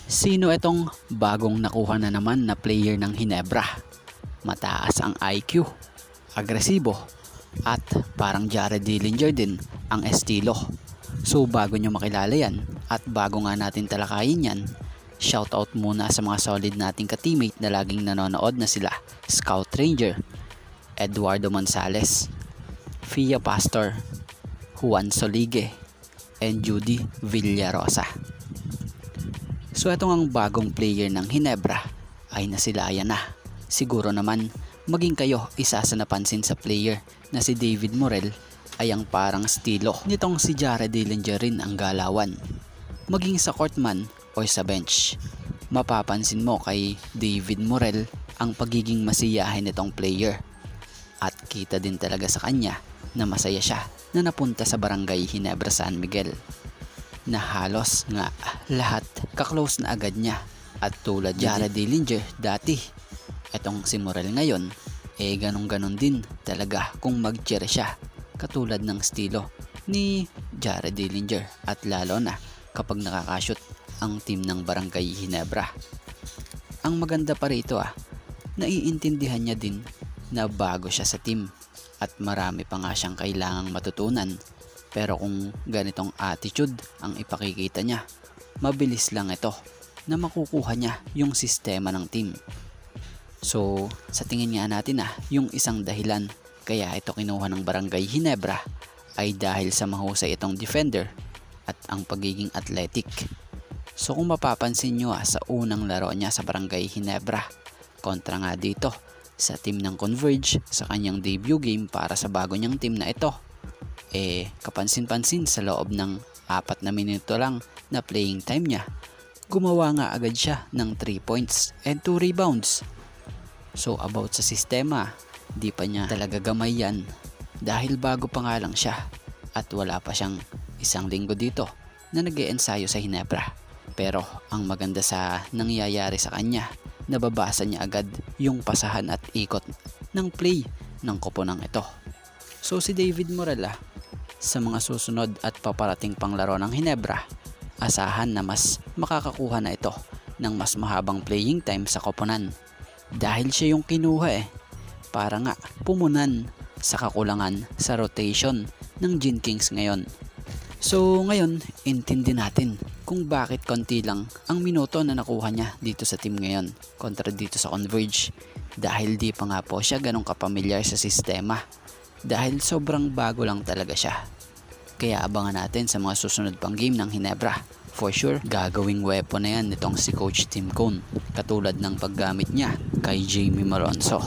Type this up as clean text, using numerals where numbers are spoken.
Sino itong bagong nakuha na naman na player ng Hinebra? Mataas ang IQ, agresibo, at parang Jared Dillinger din ang estilo. So bago nyo makilala yan at bago nga natin talakayin yan, shoutout muna sa mga solid nating ka-teammate na laging nanonood na sila Scout Ranger, Eduardo Monsales, Fia Pastor, Juan Solige, and Judy Villarosa. So itong ang bagong player ng Hinebra ay nasilayan na. Siguro naman maging kayo isa sa napansin sa player na si David Morel ay ang parang estilo nitong si Jared Dillinger rin ang galawan. Maging sa court man o sa bench, mapapansin mo kay David Morel ang pagiging masiyahin nitong player. At kita din talaga sa kanya na masaya siya na napunta sa barangay Hinebra San Miguel, na halos nga lahat kaklose na agad niya. At tulad Jared Dillinger dati, etong si Morel ngayon ganun din talaga kung mag-cheer siya, katulad ng estilo ni Jared Dillinger, at lalo na kapag nakakashoot ang team ng barangay Hinebra. Ang maganda pa rito naiintindihan niya din na bago siya sa team at marami pa nga siyang kailangang matutunan. Pero kung ganitong attitude ang ipakikita niya, mabilis lang ito na makukuha niya yung sistema ng team. So sa tingin nga natin yung isang dahilan kaya ito kinuha ng barangay Hinebra ay dahil sa mahusay itong defender at ang pagiging athletic. So kung mapapansin nyo sa unang laro niya sa barangay Hinebra, kontra nga dito sa team ng Converge sa kanyang debut game para sa bago niyang team na ito, kapansin-pansin sa loob ng 4 na minuto lang na playing time niya, gumawa nga agad siya ng 3 points and 2 rebounds. So about sa sistema, di pa niya talaga gamay yan dahil bago pa nga lang siya at wala pa siyang 1 linggo dito na nag-e-ensayo sa Hinebra. Pero ang maganda sa nangyayari sa kanya, nababasa niya agad yung pasahan at ikot ng play ng koponang ito. So si David Morel sa mga susunod at paparating pang laro ng Hinebra, asahan na mas makakakuha na ito ng mas mahabang playing time sa koponan dahil siya yung kinuha para nga pumunan sa kakulangan sa rotation ng Gin Kings ngayon. So ngayon, intindi natin kung bakit konti lang ang minuto na nakuha niya dito sa team ngayon kontra dito sa Converge, dahil di pa nga po siya ganong kapamilyar sa sistema, dahil sobrang bago lang talaga siya. Kaya abangan natin sa mga susunod pang game ng Hinebra. For sure, gagawing weapon na yan nitong si Coach Tim Cone, katulad ng paggamit niya kay Jamie Malonzo.